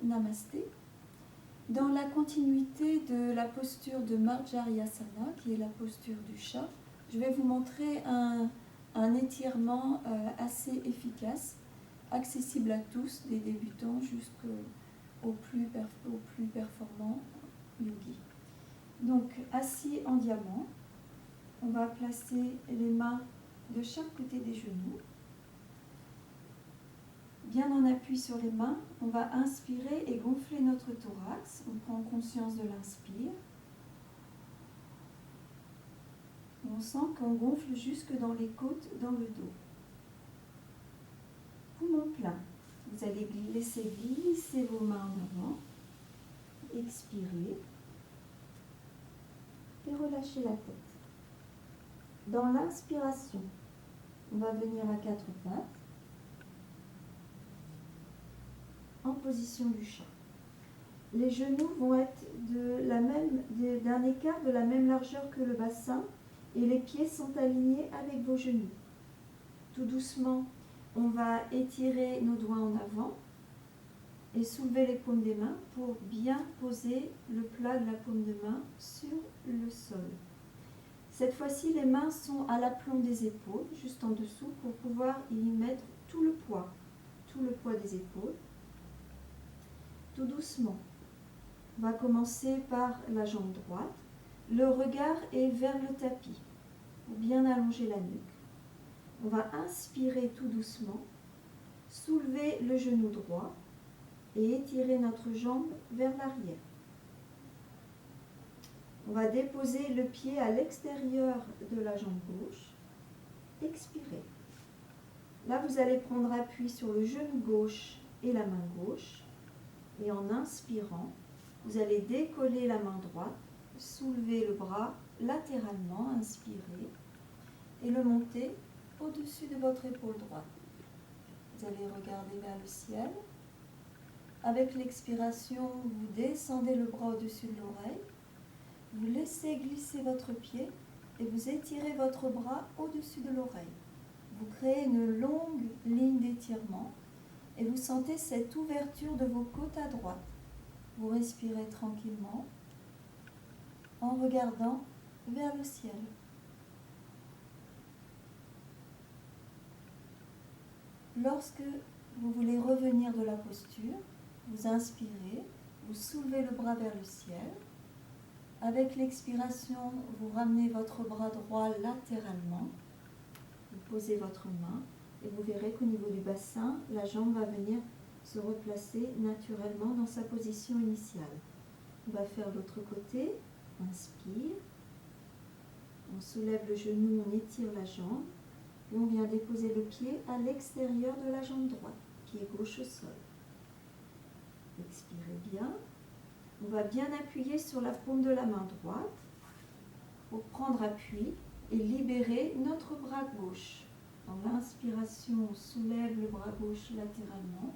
Namasté. Dans la continuité de la posture de Marjaryasana, qui est la posture du chat, je vais vous montrer un étirement assez efficace, accessible à tous, des débutants jusqu'aux plus performants yogis. Donc, assis en diamant, on va placer les mains de chaque côté des genoux. Bien en appui sur les mains, on va inspirer et gonfler notre thorax. On prend conscience de l'inspire. On sent qu'on gonfle jusque dans les côtes, dans le dos. Poumon plein. Vous allez laisser glisser vos mains en avant. Expirez. Et relâchez la tête. Dans l'inspiration, on va venir à quatre pattes. En position du chat. Les genoux vont être d'un écart de la même largeur que le bassin et les pieds sont alignés avec vos genoux. Tout doucement, on va étirer nos doigts en avant et soulever les paumes des mains pour bien poser le plat de la paume de main sur le sol. Cette fois-ci, les mains sont à l'aplomb des épaules, juste en dessous, pour pouvoir y mettre tout le poids des épaules. Tout doucement, on va commencer par la jambe droite. Le regard est vers le tapis, pour bien allonger la nuque. On va inspirer tout doucement, soulever le genou droit et étirer notre jambe vers l'arrière. On va déposer le pied à l'extérieur de la jambe gauche. Expirez. Là, vous allez prendre appui sur le genou gauche et la main gauche. Et en inspirant, vous allez décoller la main droite, soulever le bras latéralement, inspirez, et le monter au-dessus de votre épaule droite. Vous allez regarder vers le ciel. Avec l'expiration, vous descendez le bras au-dessus de l'oreille, vous laissez glisser votre pied et vous étirez votre bras au-dessus de l'oreille. Vous créez une longue ligne d'étirement. Et vous sentez cette ouverture de vos côtes à droite. Vous respirez tranquillement en regardant vers le ciel. Lorsque vous voulez revenir de la posture, vous inspirez, vous soulevez le bras vers le ciel. Avec l'expiration, vous ramenez votre bras droit latéralement. Vous posez votre main. Et vous verrez qu'au niveau du bassin, la jambe va venir se replacer naturellement dans sa position initiale. On va faire l'autre côté. Inspire. On soulève le genou, on étire la jambe. Et on vient déposer le pied à l'extérieur de la jambe droite, qui est gauche au sol. Expirez bien. On va bien appuyer sur la paume de la main droite pour prendre appui et libérer notre bras gauche. Dans l'inspiration, on soulève le bras gauche latéralement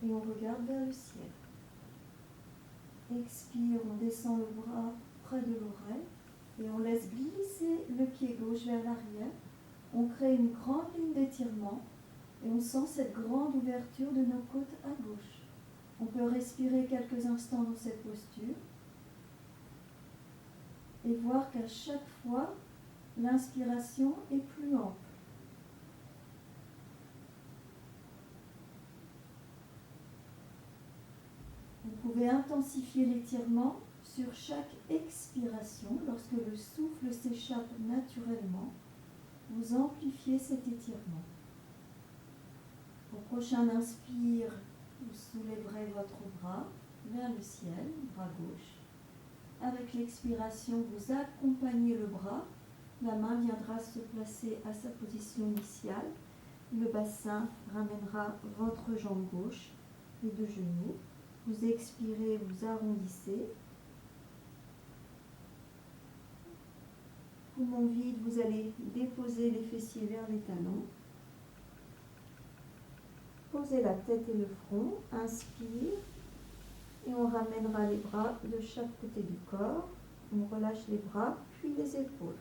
et on regarde vers le ciel. Expire, on descend le bras près de l'oreille et on laisse glisser le pied gauche vers l'arrière. On crée une grande ligne d'étirement et on sent cette grande ouverture de nos côtes à gauche. On peut respirer quelques instants dans cette posture et voir qu'à chaque fois, l'inspiration est plus ample. Vous pouvez intensifier l'étirement sur chaque expiration. Lorsque le souffle s'échappe naturellement, vous amplifiez cet étirement. Au prochain inspire, vous soulèverez votre bras vers le ciel, bras gauche. Avec l'expiration, vous accompagnez le bras. La main viendra se placer à sa position initiale. Le bassin ramènera votre jambe gauche, les deux genoux. Vous expirez, vous arrondissez. Poumon vide, vous allez déposer les fessiers vers les talons. Posez la tête et le front. Inspire. Et on ramènera les bras de chaque côté du corps. On relâche les bras, puis les épaules.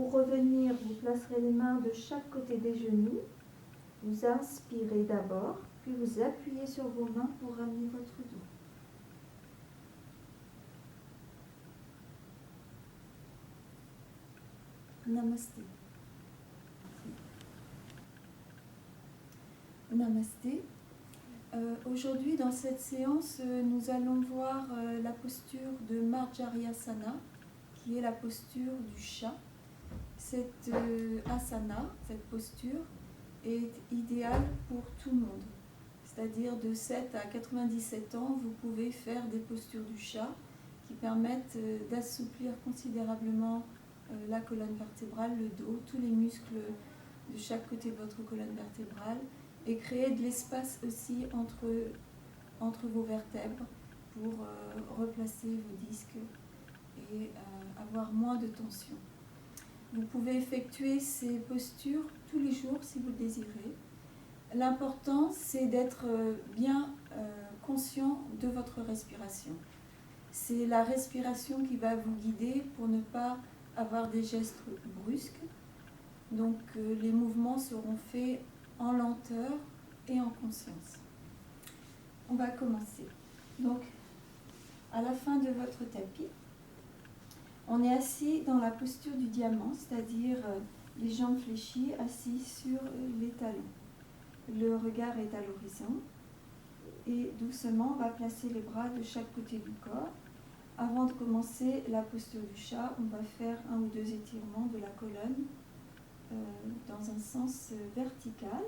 pour revenir, vous placerez les mains de chaque côté des genoux. Vous inspirez d'abord, puis vous appuyez sur vos mains pour ramener votre dos. Namasté. Namasté. Aujourd'hui, dans cette séance, nous allons voir la posture de Marjaryasana, qui est la posture du chat. Cette asana, cette posture, est idéale pour tout le monde. C'est-à-dire de 7 à 97 ans, vous pouvez faire des postures du chat qui permettent d'assouplir considérablement la colonne vertébrale, le dos, tous les muscles de chaque côté de votre colonne vertébrale et créer de l'espace aussi entre vos vertèbres pour replacer vos disques et avoir moins de tension. Vous pouvez effectuer ces postures tous les jours si vous le désirez. L'important, c'est d'être bien conscient de votre respiration. C'est la respiration qui va vous guider pour ne pas avoir des gestes brusques. Donc les mouvements seront faits en lenteur et en conscience. On va commencer. Donc, à la fin de votre tapis, on est assis dans la posture du diamant, c'est-à-dire les jambes fléchies, assis sur les talons. Le regard est à l'horizon et doucement, on va placer les bras de chaque côté du corps. Avant de commencer la posture du chat, on va faire 1 ou 2 étirements de la colonne dans un sens vertical.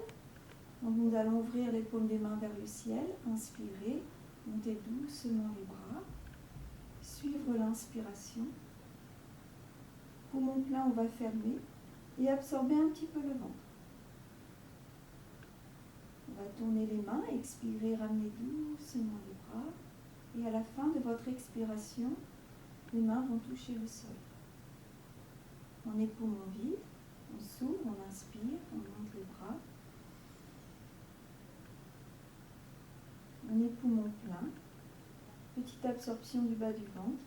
Donc nous allons ouvrir les paumes des mains vers le ciel, inspirer, monter doucement les bras, suivre l'inspiration. Poumon plein, on va fermer et absorber un petit peu le ventre. On va tourner les mains, expirer, ramener doucement les bras. Et à la fin de votre expiration, les mains vont toucher le sol. On est poumon vide, on s'ouvre, on inspire, on monte les bras. On est poumon plein. Petite absorption du bas du ventre.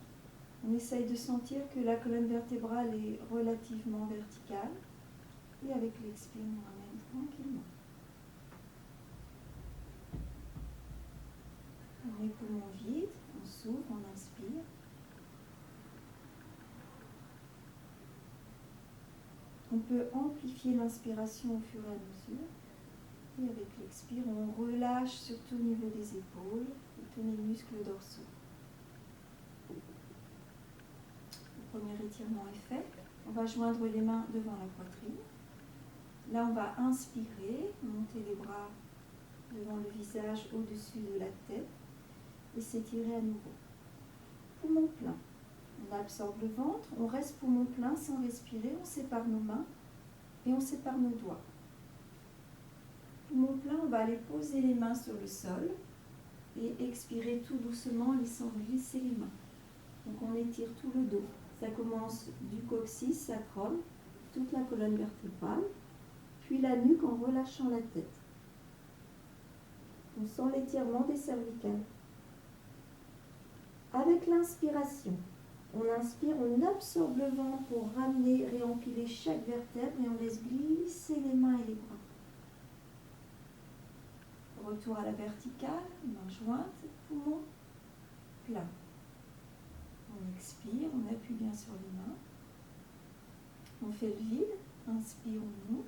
On essaye de sentir que la colonne vertébrale est relativement verticale. Et avec l'expire, on ramène tranquillement. On est poumon vide, on s'ouvre, on inspire. On peut amplifier l'inspiration au fur et à mesure. Et avec l'expire, on relâche surtout au niveau des épaules et tous les muscles dorsaux. Le premier étirement est fait. On va joindre les mains devant la poitrine. Là, on va inspirer, monter les bras devant le visage, au-dessus de la tête et s'étirer à nouveau. Poumon plein. On absorbe le ventre, on reste poumon plein sans respirer, on sépare nos mains et on sépare nos doigts. Poumon plein, on va aller poser les mains sur le sol et expirer tout doucement, laissant glisser les mains. Donc on étire tout le dos. Ça commence du coccyx, sacrum, toute la colonne vertébrale, puis la nuque en relâchant la tête. On sent l'étirement des cervicales. Avec l'inspiration, on inspire, on absorbe le vent pour ramener, réempiler chaque vertèbre et on laisse glisser les mains et les bras. Retour à la verticale, main jointe, poumon plein. On expire, on appuie bien sur les mains. On fait le vide, inspire, on monte.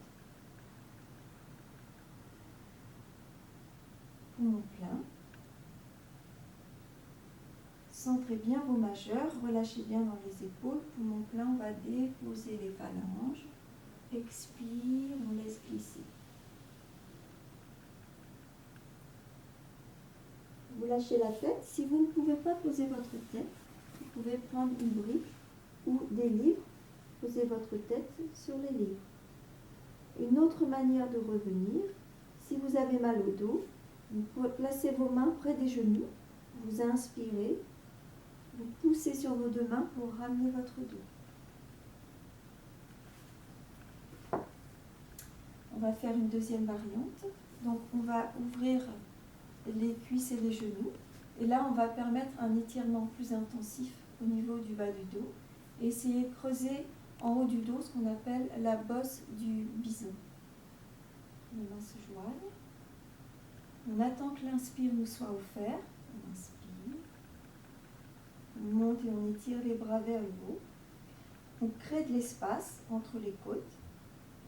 Poumon plein. Centrez bien vos majeurs, relâchez bien dans les épaules. Poumon plein, on va déposer les phalanges. Expire, on laisse glisser. Vous lâchez la tête. Si vous ne pouvez pas poser votre tête, vous pouvez prendre une brique ou des livres. Posez votre tête sur les livres. Une autre manière de revenir, si vous avez mal au dos, vous placez vos mains près des genoux. Vous inspirez. Vous poussez sur vos 2 mains pour ramener votre dos. On va faire une deuxième variante. Donc on va ouvrir les cuisses et les genoux. Et là, on va permettre un étirement plus intensif au niveau du bas du dos. Et essayer de creuser en haut du dos ce qu'on appelle la bosse du bison. Les mains se joignent. On attend que l'inspire nous soit offert. On inspire. On monte et on étire les bras vers le haut. On crée de l'espace entre les côtes.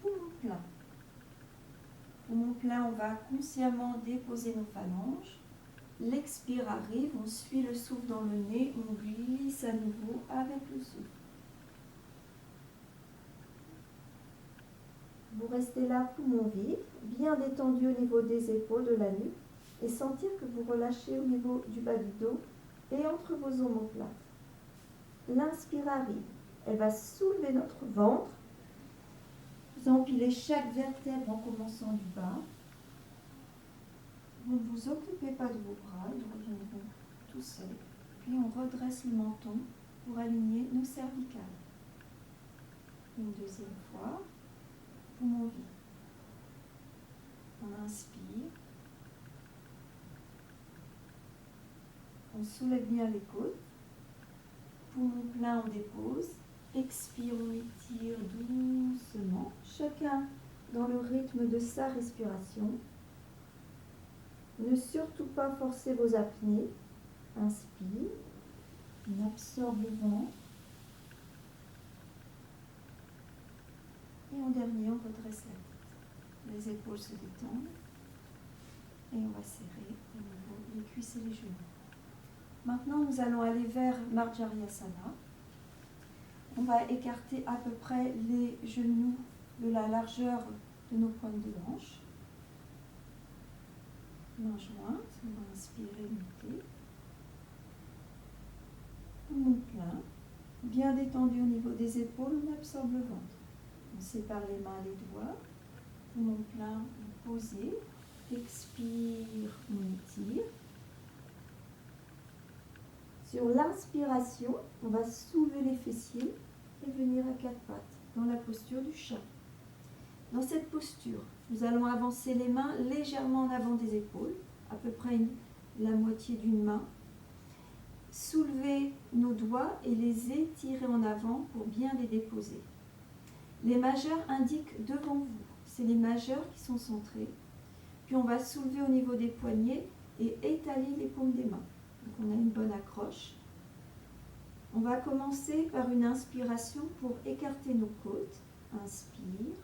Poumon plein. Poumon plein, on va consciemment déposer nos phalanges. L'expire arrive, on suit le souffle dans le nez, on glisse à nouveau avec le souffle. Vous restez là, poumon vide, bien détendu au niveau des épaules, de la nuque, et sentir que vous relâchez au niveau du bas du dos et entre vos omoplates. L'inspire arrive, elle va soulever notre ventre. Vous empilez chaque vertèbre en commençant du bas. Vous ne vous occupez pas de vos bras, ils reviendront tout seuls. Puis on redresse le menton pour aligner nos cervicales. Une deuxième fois, poumon vide. On inspire. On soulève bien les côtes. Poumon plein, on dépose. Expire, on étire doucement. Chacun dans le rythme de sa respiration. Ne surtout pas forcer vos apnées. Inspire. On absorbe le ventre. Et en dernier, on redresse la tête. Les épaules se détendent. Et on va serrer de nouveau les cuisses et les genoux. Maintenant, nous allons aller vers Marjaryasana. On va écarter à peu près les genoux de la largeur de nos pointes de hanche. Mains jointes, on va inspirer, monter. Poumon plein, bien détendu au niveau des épaules, on absorbe le ventre. On sépare les mains et les doigts. Poumon plein, on pose. Expire, on étire. Sur l'inspiration, on va soulever les fessiers et venir à quatre pattes dans la posture du chat. Dans cette posture, nous allons avancer les mains légèrement en avant des épaules, à peu près la moitié d'une main. Soulever nos doigts et les étirer en avant pour bien les déposer. Les majeurs indiquent devant vous. C'est les majeurs qui sont centrés. Puis on va soulever au niveau des poignets et étaler les paumes des mains. Donc on a une bonne accroche. On va commencer par une inspiration pour écarter nos côtes. Inspire.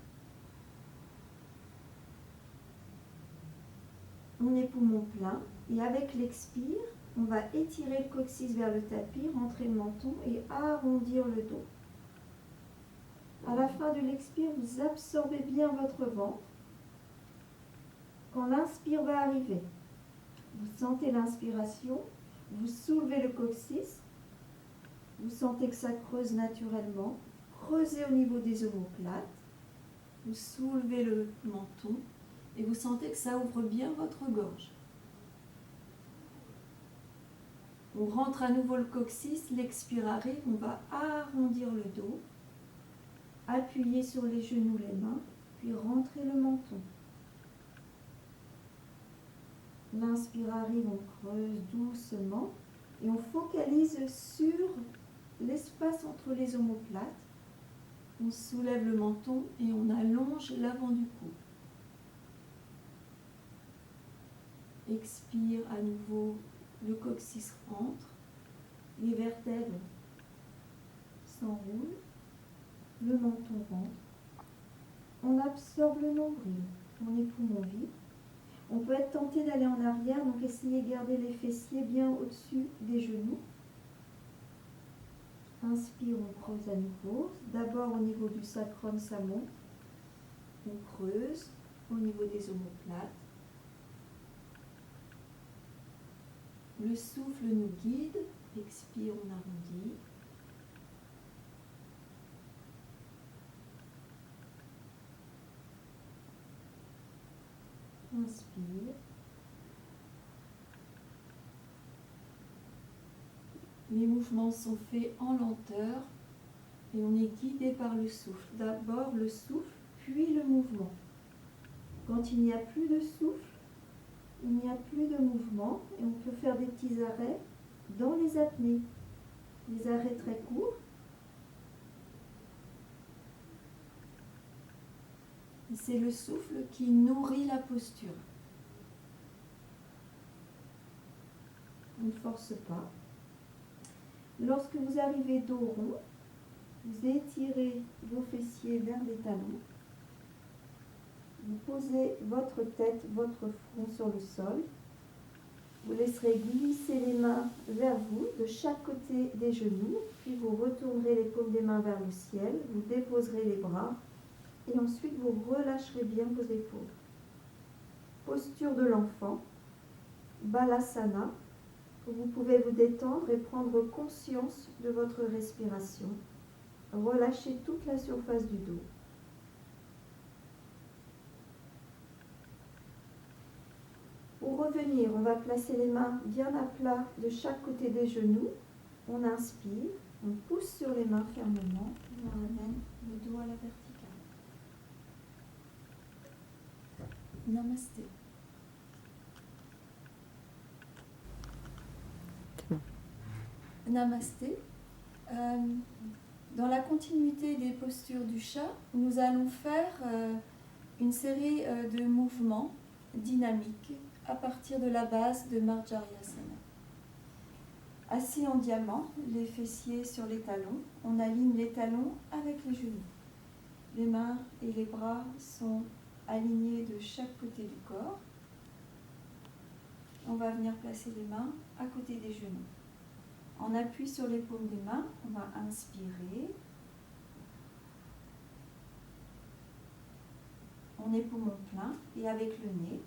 On est poumon plein. Et avec l'expire, on va étirer le coccyx vers le tapis, rentrer le menton et arrondir le dos. À la fin de l'expire, vous absorbez bien votre ventre. Quand l'inspire va arriver, vous sentez l'inspiration, vous soulevez le coccyx, vous sentez que ça creuse naturellement, creusez au niveau des omoplates, vous soulevez le menton et vous sentez que ça ouvre bien votre gorge. On rentre à nouveau le coccyx, l'expire arrive, on va arrondir le dos, appuyer sur les genoux, les mains, puis rentrer le menton. L'inspire arrive, on creuse doucement et on focalise sur l'espace entre les omoplates. On soulève le menton et on allonge l'avant du cou. Expire à nouveau, le coccyx rentre, les vertèbres s'enroulent, le menton rentre. On absorbe le nombril, on est poumon vide. On peut être tenté d'aller en arrière, donc essayez de garder les fessiers bien au-dessus des genoux. Inspire, on creuse à nouveau. D'abord au niveau du sacrum, ça monte. On creuse au niveau des omoplates. Le souffle nous guide. Expire, on arrondit. Inspire. Les mouvements sont faits en lenteur et on est guidé par le souffle. D'abord le souffle, puis le mouvement. Quand il n'y a plus de souffle, il n'y a plus de mouvement et on peut faire des petits arrêts dans les apnées. Des arrêts très courts. C'est le souffle qui nourrit la posture. On ne force pas. Lorsque vous arrivez dos rond, vous étirez vos fessiers vers les talons. Vous posez votre tête, votre front sur le sol. Vous laisserez glisser les mains vers vous de chaque côté des genoux, puis vous retournerez les paumes des mains vers le ciel, vous déposerez les bras et ensuite vous relâcherez bien vos épaules. Posture de l'enfant, Balasana. Vous pouvez vous détendre et prendre conscience de votre respiration. Relâchez toute la surface du dos. Pour revenir, on va placer les mains bien à plat de chaque côté des genoux. On inspire, on pousse sur les mains fermement et on ramène le dos à la verticale. Namasté. Namasté. Dans la continuité des postures du chat, nous allons faire une série de mouvements dynamiques à partir de la base de Marjaryasana. Assis en diamant, les fessiers sur les talons, on aligne les talons avec les genoux. Les mains et les bras sont alignés de chaque côté du corps. On va venir placer les mains à côté des genoux. En appui sur les paumes des mains, on va inspirer. On est poumon plein et avec le nez,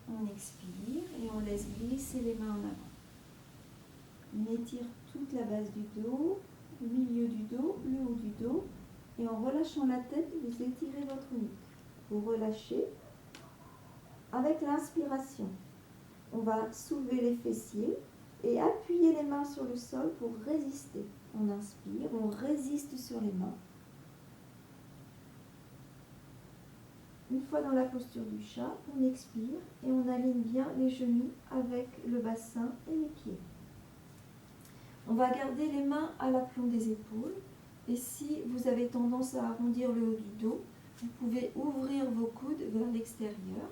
on expire et on laisse glisser les mains en avant. On étire toute la base du dos, le milieu du dos, le haut du dos et en relâchant la tête, vous étirez votre nuque. Vous relâchez. Avec l'inspiration, on va soulever les fessiers et appuyer les mains sur le sol pour résister. On inspire, on résiste sur les mains. Une fois dans la posture du chat, on expire et on aligne bien les genoux avec le bassin et les pieds. On va garder les mains à l'aplomb des épaules et si vous avez tendance à arrondir le haut du dos, vous pouvez ouvrir vos coudes vers l'extérieur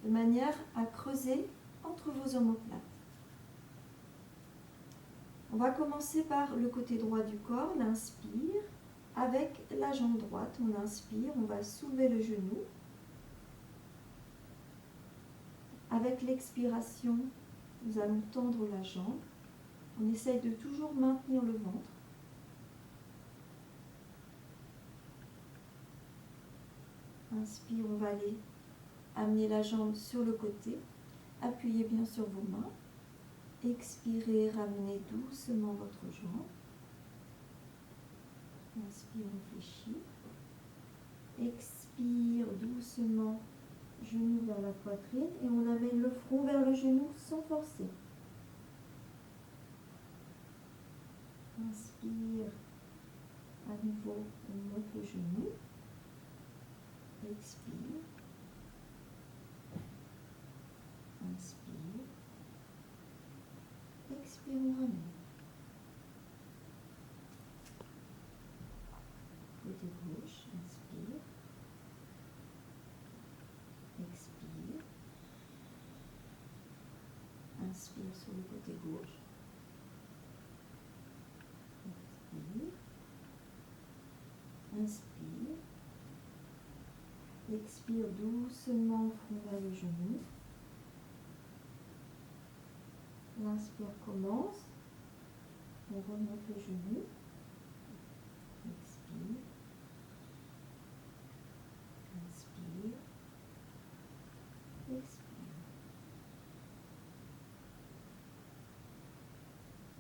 de manière à creuser entre vos omoplates. On va commencer par le côté droit du corps, l'inspire. Avec la jambe droite, on inspire, on va soulever le genou. Avec l'expiration, nous allons tendre la jambe. On essaye de toujours maintenir le ventre. Inspire, on va aller amener la jambe sur le côté. Appuyez bien sur vos mains. Expirez, ramenez doucement votre jambe. Inspire, on fléchit. Expire doucement, genou vers la poitrine et on amène le front vers le genou sans forcer. Inspire, à nouveau, on monte le genou. Expire. Inspire. Expire, on ramène. Côté gauche, inspire. Expire. Inspire sur le côté gauche. Expire. Inspire. Expire doucement, front vers le genou. L'inspire commence. On remonte le genou. Expire. Inspire. Expire.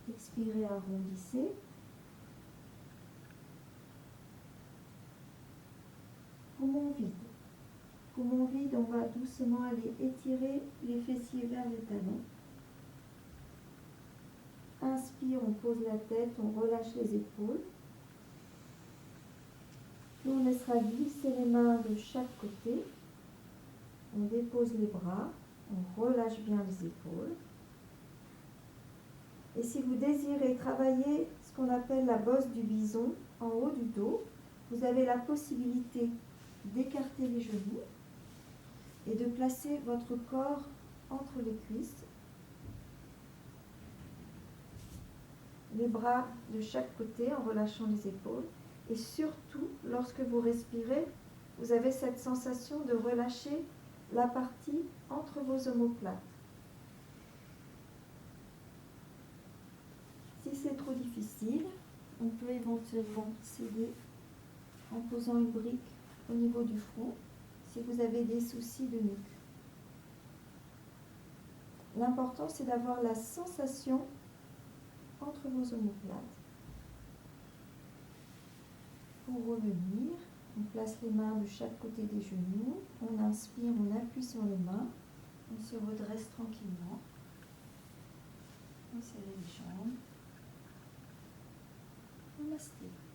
Expirez, arrondissez. Poumon vide. Poumon vide, on va doucement aller étirer les fessiers vers les talons. Inspire, on pose la tête, on relâche les épaules. Puis on laissera glisser les mains de chaque côté. On dépose les bras, on relâche bien les épaules. Et si vous désirez travailler ce qu'on appelle la bosse du bison en haut du dos, vous avez la possibilité d'écarter les genoux et de placer votre corps entre les cuisses. Les bras de chaque côté en relâchant les épaules. Et surtout, lorsque vous respirez, vous avez cette sensation de relâcher la partie entre vos omoplates. Si c'est trop difficile, on peut éventuellement céder en posant une brique au niveau du front si vous avez des soucis de nuque. L'important, c'est d'avoir la sensation entre vos omoplates. Pour revenir, on place les mains de chaque côté des genoux, on inspire, on appuie sur les mains, on se redresse tranquillement, on serre les jambes, on mastique.